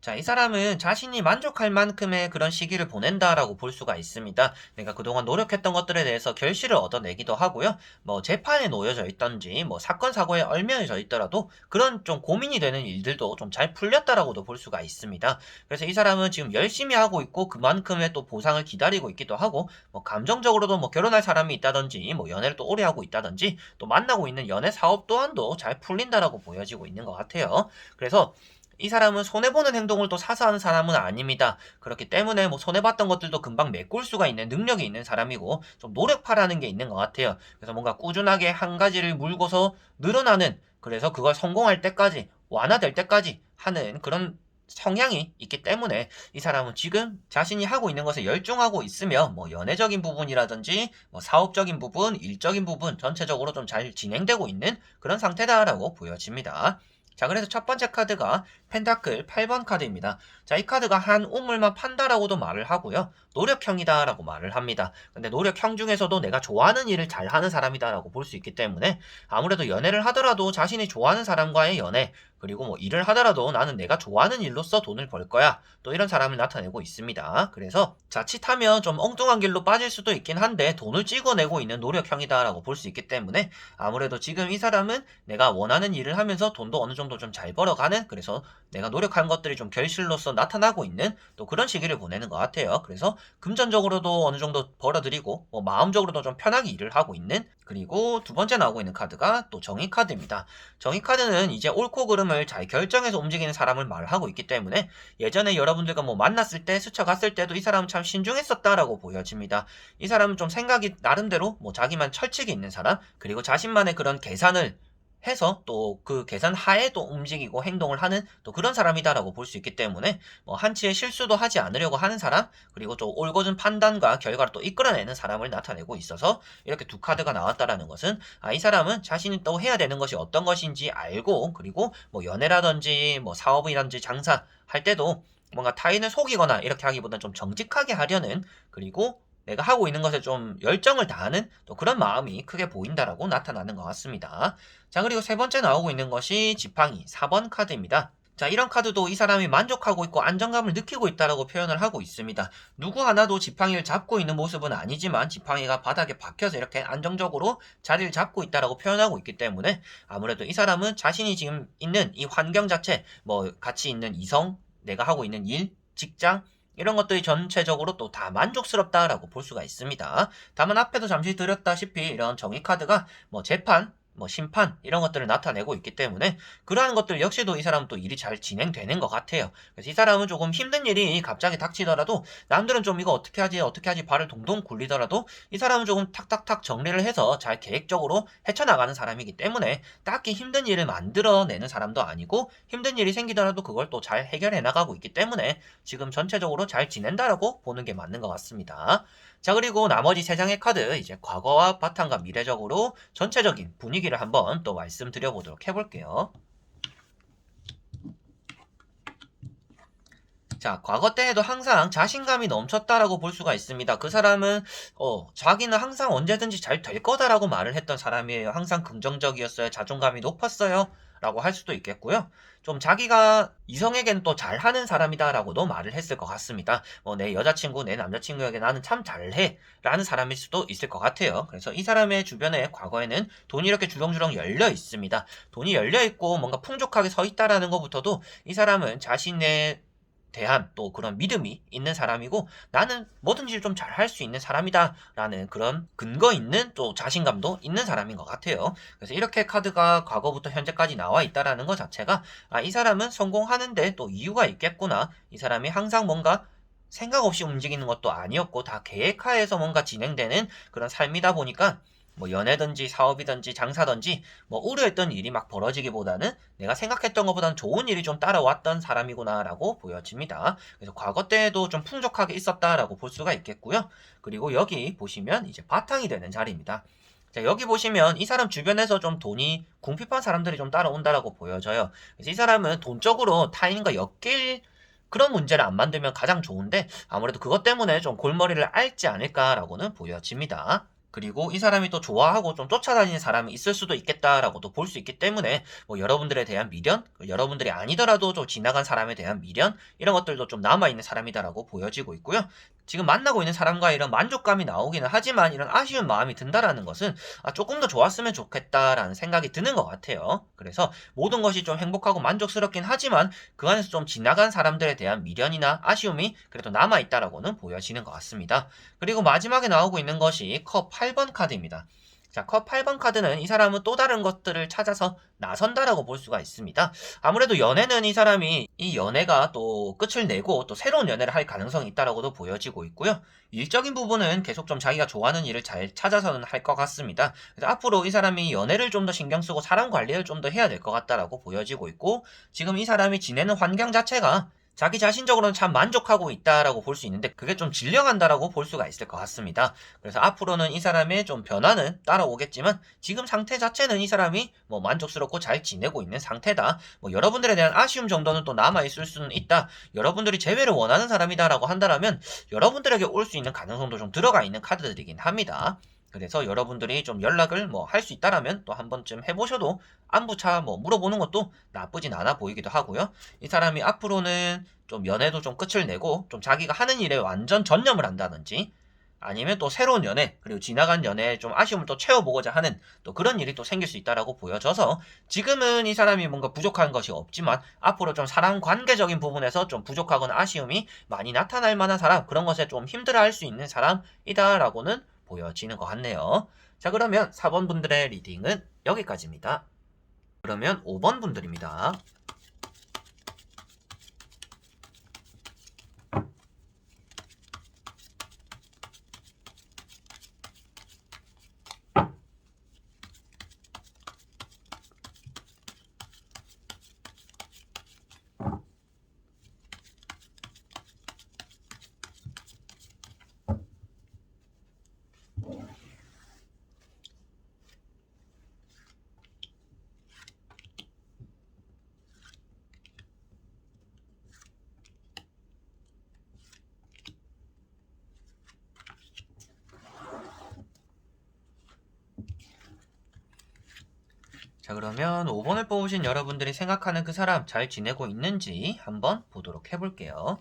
자, 이 사람은 자신이 만족할 만큼의 그런 시기를 보낸다라고 볼 수가 있습니다. 내가 그동안 노력했던 것들에 대해서 결실을 얻어내기도 하고요. 뭐 재판에 놓여져 있던지 뭐 사건 사고에 얽매여져 있더라도 그런 좀 고민이 되는 일들도 좀 잘 풀렸다라고도 볼 수가 있습니다. 그래서 이 사람은 지금 열심히 하고 있고 그만큼의 또 보상을 기다리고 있기도 하고 뭐 감정적으로도 뭐 결혼할 사람이 있다든지 뭐 연애를 또 오래 하고 있다든지 또 만나고 있는 연애 사업 또한도 잘 풀린다라고 보여지고 있는 것 같아요. 그래서 이 사람은 손해보는 행동을 또 사서 하는 사람은 아닙니다. 그렇기 때문에 뭐 손해봤던 것들도 금방 메꿀 수가 있는 능력이 있는 사람이고 좀 노력파라는 게 있는 것 같아요. 그래서 뭔가 꾸준하게 한 가지를 물고서 늘어나는, 그래서 그걸 성공할 때까지 완화될 때까지 하는 그런 성향이 있기 때문에 이 사람은 지금 자신이 하고 있는 것에 열중하고 있으며 뭐 연애적인 부분이라든지 뭐 사업적인 부분, 일적인 부분 전체적으로 좀 잘 진행되고 있는 그런 상태다라고 보여집니다. 자, 그래서 첫 번째 카드가 펜타클 8번 카드입니다. 자, 이 카드가 한 우물만 판다라고도 말을 하고요. 노력형이다라고 말을 합니다. 근데 노력형 중에서도 내가 좋아하는 일을 잘하는 사람이다라고 볼 수 있기 때문에 아무래도 연애를 하더라도 자신이 좋아하는 사람과의 연애, 그리고 뭐 일을 하더라도 나는 내가 좋아하는 일로서 돈을 벌 거야. 또 이런 사람을 나타내고 있습니다. 그래서 자칫하면 좀 엉뚱한 길로 빠질 수도 있긴 한데 돈을 찍어내고 있는 노력형이다라고 볼 수 있기 때문에 아무래도 지금 이 사람은 내가 원하는 일을 하면서 돈도 어느 정도 좀 잘 벌어가는, 그래서 내가 노력한 것들이 좀 결실로서 나타나고 있는 또 그런 시기를 보내는 것 같아요. 그래서 금전적으로도 어느 정도 벌어들이고 뭐 마음적으로도 좀 편하게 일을 하고 있는, 그리고 두 번째 나오고 있는 카드가 또 정의 카드입니다. 정의 카드는 이제 옳고 그름을 잘 결정해서 움직이는 사람을 말하고 있기 때문에 예전에 여러분들과 뭐 만났을 때 스쳐갔을 때도 이 사람은 참 신중했었다라고 보여집니다. 이 사람은 좀 생각이 나름대로 뭐 자기만 철칙이 있는 사람, 그리고 자신만의 그런 계산을 해서 또 그 계산 하에 또 움직이고 행동을 하는 또 그런 사람이다라고 볼 수 있기 때문에 뭐 한치의 실수도 하지 않으려고 하는 사람, 그리고 또 옳고준 판단과 결과를 또 이끌어내는 사람을 나타내고 있어서 이렇게 두 카드가 나왔다라는 것은 이 사람은 자신이 또 해야 되는 것이 어떤 것인지 알고, 그리고 뭐 연애라든지 뭐 사업이라든지 장사 할 때도 뭔가 타인을 속이거나 이렇게 하기보다는 좀 정직하게 하려는, 그리고 내가 하고 있는 것에 좀 열정을 다하는 또 그런 마음이 크게 보인다라고 나타나는 것 같습니다. 자, 그리고 세 번째 나오고 있는 것이 지팡이 4번 카드입니다. 자, 이런 카드도 이 사람이 만족하고 있고 안정감을 느끼고 있다라고 표현을 하고 있습니다. 누구 하나도 지팡이를 잡고 있는 모습은 아니지만 지팡이가 바닥에 박혀서 이렇게 안정적으로 자리를 잡고 있다라고 표현하고 있기 때문에 아무래도 이 사람은 자신이 지금 있는 이 환경 자체, 뭐 같이 있는 이성, 내가 하고 있는 일, 직장, 이런 것들이 전체적으로 또 다 만족스럽다라고 볼 수가 있습니다. 다만 앞에도 잠시 드렸다시피 이런 정의 카드가 뭐 재판, 뭐 심판 이런 것들을 나타내고 있기 때문에 그러한 것들 역시도 이 사람은 또 일이 잘 진행되는 것 같아요. 그래서 이 사람은 조금 힘든 일이 갑자기 닥치더라도 남들은 좀 이거 어떻게 하지 발을 동동 굴리더라도 이 사람은 조금 탁탁탁 정리를 해서 잘 계획적으로 헤쳐나가는 사람이기 때문에 딱히 힘든 일을 만들어내는 사람도 아니고 힘든 일이 생기더라도 그걸 또 잘 해결해 나가고 있기 때문에 지금 전체적으로 잘 지낸다라고 보는 게 맞는 것 같습니다. 자, 그리고 나머지 세 장의 카드 이제 과거와 바탕과 미래적으로 전체적인 분위기를 한번 또 말씀드려 보도록 해볼게요. 자, 과거 때에도 항상 자신감이 넘쳤다라고 볼 수가 있습니다. 그 사람은 자기는 항상 언제든지 잘 될 거다라고 말을 했던 사람이에요. 항상 긍정적이었어요. 자존감이 높았어요. 라고 할 수도 있겠고요. 좀 자기가 이성에게는 또 잘하는 사람이다라고도 말을 했을 것 같습니다. 내 여자친구, 내 남자친구에게 나는 참 잘해 라는 사람일 수도 있을 것 같아요. 그래서 이 사람의 주변에 과거에는 돈이 이렇게 주렁주렁 열려 있습니다. 돈이 열려 있고 뭔가 풍족하게 서 있다라는 것부터도 이 사람은 자신의 대한 또 그런 믿음이 있는 사람이고 나는 뭐든지 좀 잘할 수 있는 사람이다 라는 그런 근거 있는 또 자신감도 있는 사람인 것 같아요. 그래서 이렇게 카드가 과거부터 현재까지 나와 있다라는 것 자체가 이 사람은 성공하는데 또 이유가 있겠구나, 이 사람이 항상 뭔가 생각 없이 움직이는 것도 아니었고 다 계획하에서 뭔가 진행되는 그런 삶이다 보니까 뭐 연애든지 사업이든지 장사든지 뭐 우려했던 일이 막 벌어지기보다는 내가 생각했던 것보다는 좋은 일이 좀 따라왔던 사람이구나라고 보여집니다. 그래서 과거 때에도 좀 풍족하게 있었다라고 볼 수가 있겠고요. 그리고 여기 보시면 이제 바탕이 되는 자리입니다. 자, 여기 보시면 이 사람 주변에서 좀 돈이 궁핍한 사람들이 좀 따라온다라고 보여져요. 그래서 이 사람은 돈적으로 타인과 엮일 그런 문제를 안 만들면 가장 좋은데 아무래도 그것 때문에 좀 골머리를 앓지 않을까라고는 보여집니다. 그리고 이 사람이 또 좋아하고 좀 쫓아다니는 사람이 있을 수도 있겠다라고도 볼 수 있기 때문에 뭐 여러분들에 대한 미련, 여러분들이 아니더라도 좀 지나간 사람에 대한 미련 이런 것들도 좀 남아있는 사람이다라고 보여지고 있고요. 지금 만나고 있는 사람과 이런 만족감이 나오기는 하지만 이런 아쉬운 마음이 든다라는 것은 조금 더 좋았으면 좋겠다라는 생각이 드는 것 같아요. 그래서 모든 것이 좀 행복하고 만족스럽긴 하지만 그 안에서 좀 지나간 사람들에 대한 미련이나 아쉬움이 그래도 남아있다라고는 보여지는 것 같습니다. 그리고 마지막에 나오고 있는 것이 컵 8번 카드입니다. 자, 컵 8번 카드는 이 사람은 또 다른 것들을 찾아서 나선다라고 볼 수가 있습니다. 아무래도 연애는 이 사람이 이 연애가 또 끝을 내고 또 새로운 연애를 할 가능성이 있다라고도 보여지고 있고요. 일적인 부분은 계속 좀 자기가 좋아하는 일을 잘 찾아서는 할 것 같습니다. 그래서 앞으로 이 사람이 연애를 좀 더 신경 쓰고 사람 관리를 좀 더 해야 될 것 같다라고 보여지고 있고, 지금 이 사람이 지내는 환경 자체가 자기 자신적으로는 참 만족하고 있다라고 볼 수 있는데 그게 좀 질려간다라고 볼 수가 있을 것 같습니다. 그래서 앞으로는 이 사람의 좀 변화는 따라오겠지만 지금 상태 자체는 이 사람이 뭐 만족스럽고 잘 지내고 있는 상태다. 뭐 여러분들에 대한 아쉬움 정도는 또 남아있을 수는 있다. 여러분들이 재회를 원하는 사람이다라고 한다면 여러분들에게 올 수 있는 가능성도 좀 들어가 있는 카드들이긴 합니다. 그래서 여러분들이 좀 연락을 뭐 할 수 있다라면 또 한 번쯤 해보셔도 안부차 뭐 물어보는 것도 나쁘진 않아 보이기도 하고요. 이 사람이 앞으로는 좀 연애도 좀 끝을 내고 좀 자기가 하는 일에 완전 전념을 한다든지 아니면 또 새로운 연애 그리고 지나간 연애에 좀 아쉬움을 또 채워보고자 하는 또 그런 일이 또 생길 수 있다라고 보여져서 지금은 이 사람이 뭔가 부족한 것이 없지만 앞으로 좀 사람 관계적인 부분에서 좀 부족하거나 아쉬움이 많이 나타날 만한 사람 그런 것에 좀 힘들어할 수 있는 사람이다라고는 보여지는 것 같네요. 자, 그러면 4번 분들의 리딩은 여기까지입니다. 그러면 5번 분들입니다. 자, 그러면 5번을 뽑으신 여러분들이 생각하는 그 사람 잘 지내고 있는지 한번 보도록 해볼게요.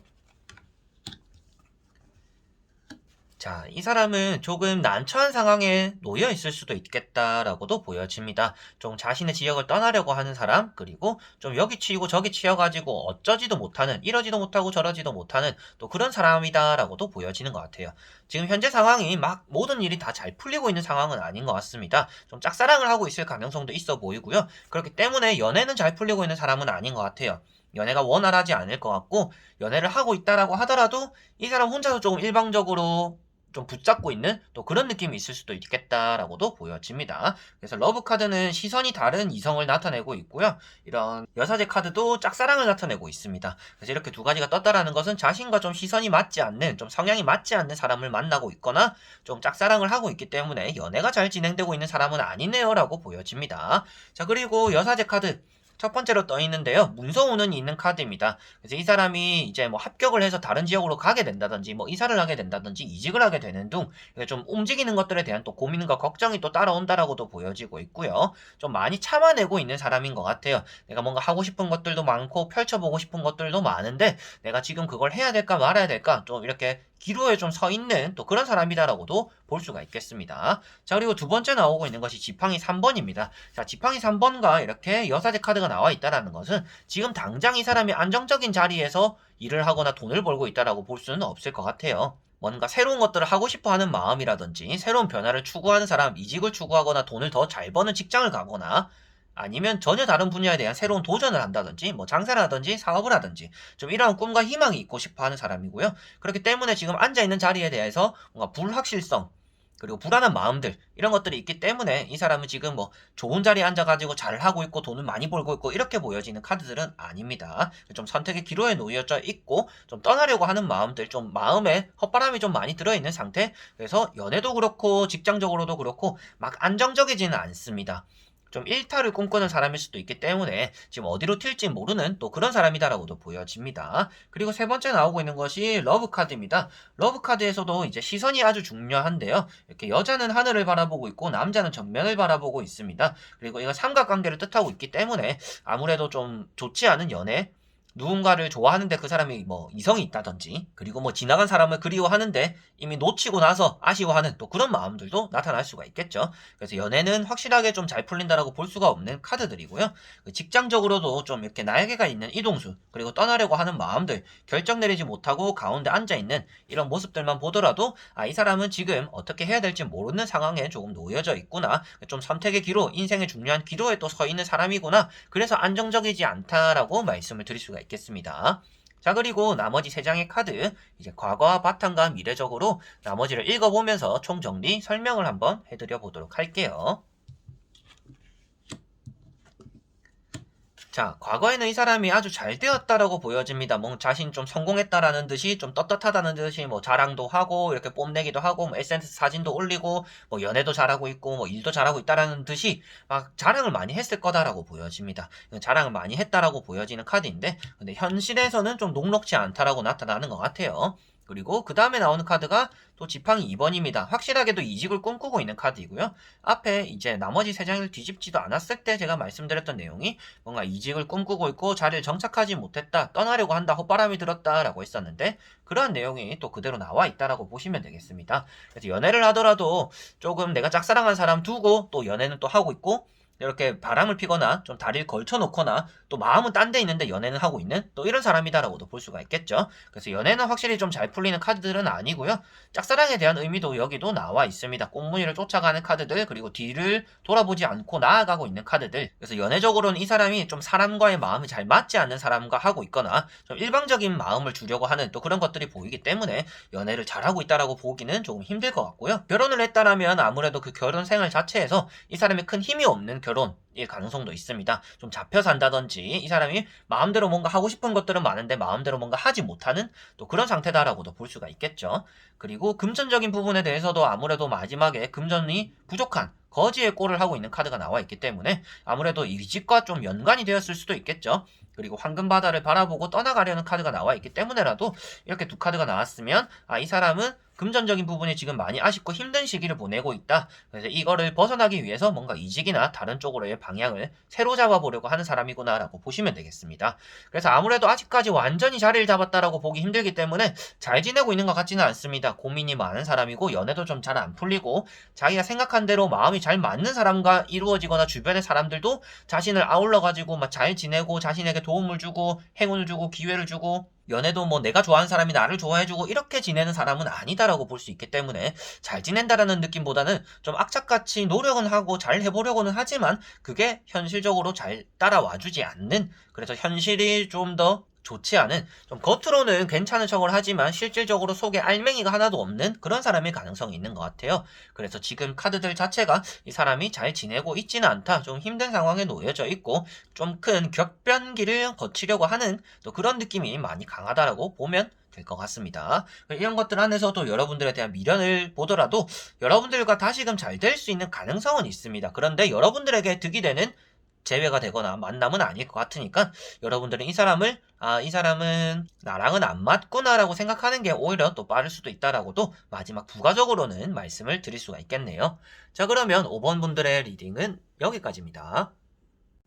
자, 이 사람은 조금 난처한 상황에 놓여 있을 수도 있겠다라고도 보여집니다. 좀 자신의 지역을 떠나려고 하는 사람, 그리고 좀 여기 치이고 저기 치여가지고 어쩌지도 못하는, 이러지도 못하고 저러지도 못하는 또 그런 사람이다라고도 보여지는 것 같아요. 지금 현재 상황이 막 모든 일이 다 잘 풀리고 있는 상황은 아닌 것 같습니다. 좀 짝사랑을 하고 있을 가능성도 있어 보이고요. 그렇기 때문에 연애는 잘 풀리고 있는 사람은 아닌 것 같아요. 연애가 원활하지 않을 것 같고, 연애를 하고 있다라고 하더라도 이 사람 혼자서 조금 일방적으로 좀 붙잡고 있는 또 그런 느낌이 있을 수도 있겠다라고도 보여집니다. 그래서 러브 카드는 시선이 다른 이성을 나타내고 있고요. 이런 여사제 카드도 짝사랑을 나타내고 있습니다. 그래서 이렇게 두 가지가 떴다라는 것은 자신과 좀 시선이 맞지 않는, 좀 성향이 맞지 않는 사람을 만나고 있거나 좀 짝사랑을 하고 있기 때문에 연애가 잘 진행되고 있는 사람은 아니네요라고 보여집니다. 자, 그리고 여사제 카드 첫 번째로 떠 있는데요. 문서운은 있는 카드입니다. 그래서 이 사람이 이제 뭐 합격을 해서 다른 지역으로 가게 된다든지, 뭐 이사를 하게 된다든지, 이직을 하게 되는 등, 좀 움직이는 것들에 대한 또 고민과 걱정이 또 따라온다라고도 보여지고 있고요. 좀 많이 참아내고 있는 사람인 것 같아요. 내가 뭔가 하고 싶은 것들도 많고, 펼쳐보고 싶은 것들도 많은데, 내가 지금 그걸 해야 될까 말아야 될까, 좀 이렇게 기로에 좀 서 있는 또 그런 사람이다라고도 볼 수가 있겠습니다. 자, 그리고 두 번째 나오고 있는 것이 지팡이 3번입니다. 자, 지팡이 3번과 이렇게 여사제 카드가 나와 있다라는 것은 지금 당장 이 사람이 안정적인 자리에서 일을 하거나 돈을 벌고 있다라고 볼 수는 없을 것 같아요. 뭔가 새로운 것들을 하고 싶어 하는 마음이라든지 새로운 변화를 추구하는 사람, 이직을 추구하거나 돈을 더 잘 버는 직장을 가거나 아니면 전혀 다른 분야에 대한 새로운 도전을 한다든지 뭐 장사를 하든지 사업을 하든지 좀 이러한 꿈과 희망이 있고 싶어 하는 사람이고요. 그렇기 때문에 지금 앉아있는 자리에 대해서 뭔가 불확실성 그리고 불안한 마음들 이런 것들이 있기 때문에 이 사람은 지금 뭐 좋은 자리에 앉아가지고 잘 하고 있고 돈을 많이 벌고 있고 이렇게 보여지는 카드들은 아닙니다. 좀 선택의 기로에 놓여져 있고 좀 떠나려고 하는 마음들 좀 마음에 헛바람이 좀 많이 들어있는 상태. 그래서 연애도 그렇고 직장적으로도 그렇고 막 안정적이지는 않습니다. 좀 일탈을 꿈꾸는 사람일 수도 있기 때문에 지금 어디로 튈지 모르는 또 그런 사람이다라고도 보여집니다. 그리고 세 번째 나오고 있는 것이 러브 카드입니다. 러브 카드에서도 이제 시선이 아주 중요한데요. 이렇게 여자는 하늘을 바라보고 있고 남자는 정면을 바라보고 있습니다. 그리고 이거 삼각관계를 뜻하고 있기 때문에 아무래도 좀 좋지 않은 연애, 누군가를 좋아하는데 그 사람이 뭐 이성이 있다든지, 그리고 뭐 지나간 사람을 그리워하는데 이미 놓치고 나서 아쉬워하는 또 그런 마음들도 나타날 수가 있겠죠. 그래서 연애는 확실하게 좀 잘 풀린다라고 볼 수가 없는 카드들이고요. 직장적으로도 좀 이렇게 날개가 있는 이동수, 그리고 떠나려고 하는 마음들, 결정 내리지 못하고 가운데 앉아있는 이런 모습들만 보더라도 이 사람은 지금 어떻게 해야 될지 모르는 상황에 조금 놓여져 있구나, 좀 선택의 기로, 인생의 중요한 기로에 또 서 있는 사람이구나, 그래서 안정적이지 않다라고 말씀을 드릴 수가 있겠습니다. 자, 그리고 나머지 세 장의 카드, 이제 과거와 바탕과 미래적으로 나머지를 읽어보면서 총정리 설명을 한번 해드려 보도록 할게요. 자, 과거에는 이 사람이 아주 잘 되었다라고 보여집니다. 뭐 자신 좀 성공했다라는 듯이, 좀 떳떳하다는 듯이 뭐 자랑도 하고 이렇게 뽐내기도 하고 뭐 SNS 사진도 올리고 뭐 연애도 잘하고 있고 뭐 일도 잘하고 있다라는 듯이 막 자랑을 많이 했을 거다라고 보여집니다. 자랑을 많이 했다라고 보여지는 카드인데, 근데 현실에서는 좀 녹록지 않다라고 나타나는 것 같아요. 그리고 그 다음에 나오는 카드가 또 지팡이 2번입니다. 확실하게도 이직을 꿈꾸고 있는 카드이고요. 앞에 이제 나머지 세 장을 뒤집지도 않았을 때 제가 말씀드렸던 내용이 뭔가 이직을 꿈꾸고 있고 자리를 정착하지 못했다, 떠나려고 한다, 헛바람이 들었다라고 했었는데, 그러한 내용이 또 그대로 나와 있다라고 보시면 되겠습니다. 그래서 연애를 하더라도 조금 내가 짝사랑한 사람 두고 또 연애는 또 하고 있고, 이렇게 바람을 피거나 좀 다리를 걸쳐놓거나 또 마음은 딴 데 있는데 연애는 하고 있는 또 이런 사람이다라고도 볼 수가 있겠죠. 그래서 연애는 확실히 좀 잘 풀리는 카드들은 아니고요. 짝사랑에 대한 의미도 여기도 나와 있습니다. 꽁무니를 쫓아가는 카드들, 그리고 뒤를 돌아보지 않고 나아가고 있는 카드들. 그래서 연애적으로는 이 사람이 좀 사람과의 마음이 잘 맞지 않는 사람과 하고 있거나 좀 일방적인 마음을 주려고 하는 또 그런 것들이 보이기 때문에 연애를 잘하고 있다라고 보기는 조금 힘들 것 같고요. 결혼을 했다라면 아무래도 그 결혼 생활 자체에서 이 사람이 큰 힘이 없는 결혼일 가능성도 있습니다. 좀 잡혀 산다든지 이 사람이 마음대로 뭔가 하고 싶은 것들은 많은데 마음대로 뭔가 하지 못하는 또 그런 상태다라고도 볼 수가 있겠죠. 그리고 금전적인 부분에 대해서도 아무래도 마지막에 금전이 부족한 거지의 꼴을 하고 있는 카드가 나와 있기 때문에 아무래도 이직과 좀 연관이 되었을 수도 있겠죠. 그리고 황금바다를 바라보고 떠나가려는 카드가 나와 있기 때문에라도 이렇게 두 카드가 나왔으면 이 사람은 금전적인 부분이 지금 많이 아쉽고 힘든 시기를 보내고 있다. 그래서 이거를 벗어나기 위해서 뭔가 이직이나 다른 쪽으로의 방향을 새로 잡아보려고 하는 사람이구나라고 보시면 되겠습니다. 그래서 아무래도 아직까지 완전히 자리를 잡았다라고 보기 힘들기 때문에 잘 지내고 있는 것 같지는 않습니다. 고민이 많은 사람이고 연애도 좀 잘 안 풀리고 자기가 생각한 대로 마음이 잘 맞는 사람과 이루어지거나 주변의 사람들도 자신을 아울러가지고 막 잘 지내고 자신에게 도움을 주고 행운을 주고 기회를 주고, 연애도 뭐 내가 좋아하는 사람이 나를 좋아해주고 이렇게 지내는 사람은 아니다라고 볼 수 있기 때문에 잘 지낸다라는 느낌보다는 좀 악착같이 노력은 하고 잘 해보려고는 하지만 그게 현실적으로 잘 따라와주지 않는, 그래서 현실이 좀 더 좋지 않은, 좀 겉으로는 괜찮은 척을 하지만 실질적으로 속에 알맹이가 하나도 없는 그런 사람일 가능성이 있는 것 같아요. 그래서 지금 카드들 자체가 이 사람이 잘 지내고 있지는 않다, 좀 힘든 상황에 놓여져 있고 좀 큰 격변기를 거치려고 하는 또 그런 느낌이 많이 강하다라고 보면 될 것 같습니다. 이런 것들 안에서도 여러분들에 대한 미련을 보더라도 여러분들과 다시금 잘 될 수 있는 가능성은 있습니다. 그런데 여러분들에게 득이 되는 재회가 되거나 만남은 아닐 것 같으니까 여러분들은 이 사람은 나랑은 안 맞구나라고 생각하는 게 오히려 또 빠를 수도 있다라고도 마지막 부가적으로는 말씀을 드릴 수가 있겠네요. 자, 그러면 5번 분들의 리딩은 여기까지입니다.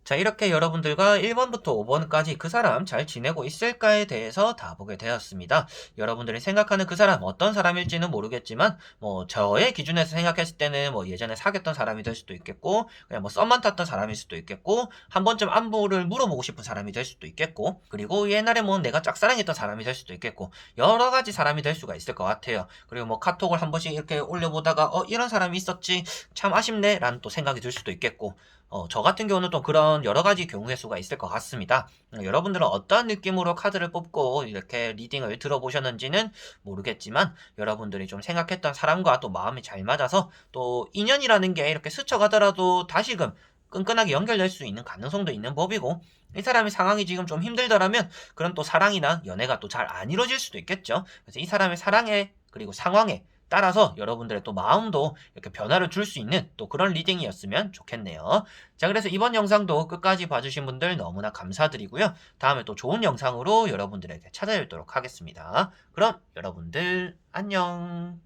자, 이렇게 여러분들과 1번부터 5번까지 그 사람 잘 지내고 있을까에 대해서 다 보게 되었습니다. 여러분들이 생각하는 그 사람 어떤 사람일지는 모르겠지만 뭐 저의 기준에서 생각했을 때는 뭐 예전에 사귀었던 사람이 될 수도 있겠고, 그냥 뭐 썸만 탔던 사람일 수도 있겠고, 한 번쯤 안부를 물어보고 싶은 사람이 될 수도 있겠고, 그리고 옛날에 뭐 내가 짝사랑했던 사람이 될 수도 있겠고, 여러 가지 사람이 될 수가 있을 것 같아요. 그리고 뭐 카톡을 한 번씩 이렇게 올려보다가 이런 사람이 있었지, 참 아쉽네 라는 또 생각이 들 수도 있겠고, 저 같은 경우는 또 그런 여러 가지 경우의 수가 있을 것 같습니다. 여러분들은 어떤 느낌으로 카드를 뽑고 이렇게 리딩을 들어보셨는지는 모르겠지만 여러분들이 좀 생각했던 사람과 또 마음이 잘 맞아서 또 인연이라는 게 이렇게 스쳐가더라도 다시금 끈끈하게 연결될 수 있는 가능성도 있는 법이고, 이 사람의 상황이 지금 좀 힘들더라면 그럼 또 사랑이나 연애가 또 잘 안 이루어질 수도 있겠죠. 그래서 이 사람의 사랑에 그리고 상황에 따라서 여러분들의 또 마음도 이렇게 변화를 줄 수 있는 또 그런 리딩이었으면 좋겠네요. 자, 그래서 이번 영상도 끝까지 봐주신 분들 너무나 감사드리고요. 다음에 또 좋은 영상으로 여러분들에게 찾아뵙도록 하겠습니다. 그럼 여러분들 안녕.